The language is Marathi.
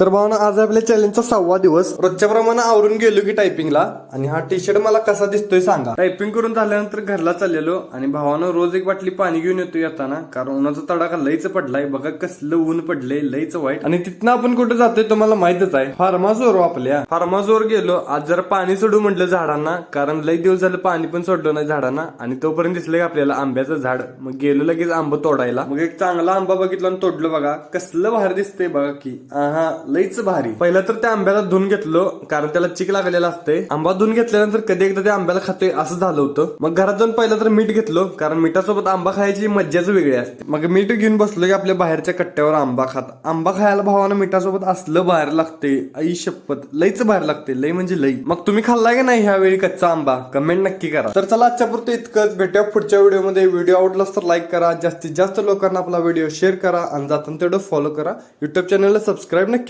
तर भावना आज आपल्या चॅलेंजचा 6वा दिवस. रोजच्या प्रमाणे आवरून गेलो की टायपिंगला. आणि हा टी शर्ट मला कसा दिसतोय सांगा. टायपिंग करून झाल्यानंतर घरला चाललेलो आणि भावानं रोज एक बाटली पाणी घेऊन येतो येताना, कारण उन्हाचा तडाखा लईच पडलाय. बघा कसलं ऊन पडलंय, लईच वाईट. आणि तिथनं आपण कुठे जातोय तुम्हाला माहितच आहे, फार्मासवर. आपल्या फार्मासवर गेलो. आज जरा पाणी सोडू म्हटलं झाडांना, कारण लई दिवस झालं पाणी पण सोडलं नाही झाडांना. आणि तोपर्यंत दिसलंय आपल्याला आंब्याचं झाड. मग गेलो लगेच आंबा तोडायला. मग एक चांगला आंबा बघितला आणि तोडलो. बघा कसलं भारी दिसतंय बघा की. हा लईच भारी. पहिला तर त्या आंब्याला धुवून घेतलो, कारण त्याला चिक लागलेला असते. आंबा धुवून घेतल्यानंतर कधी एकदा त्या आंब्याला खातोय असं झालं होतं. मग घरात जाऊन पहिलं तर मीठ घेतलो, कारण मिठासोबत आंबा खायची मज्जाच वेगळी असते. मग मीठ घेऊन बसलो की आपल्या बाहेरच्या कट्ट्यावर आंबा खात. आंबा खायला भावानं मिठासोबत असलं बाहेर लागते, आई शपथ लईच बाहेर लागते, लई म्हणजे लई. मग तुम्ही खाल्लाय का नाही ह्यावेळी कच्चा आंबा, कमेंट नक्की करा. तर चला आजच्या पुरतं इतकंच. भेटूया पुढच्या व्हिडिओमध्ये. व्हिडिओ आवडलास तर लाईक करा, जास्तीत जास्त लोकांना आपला व्हिडिओ शेअर करा आणि जाताना तेवढं फॉलो करा. युट्यूब चॅनलला सबस्क्राईब नक्की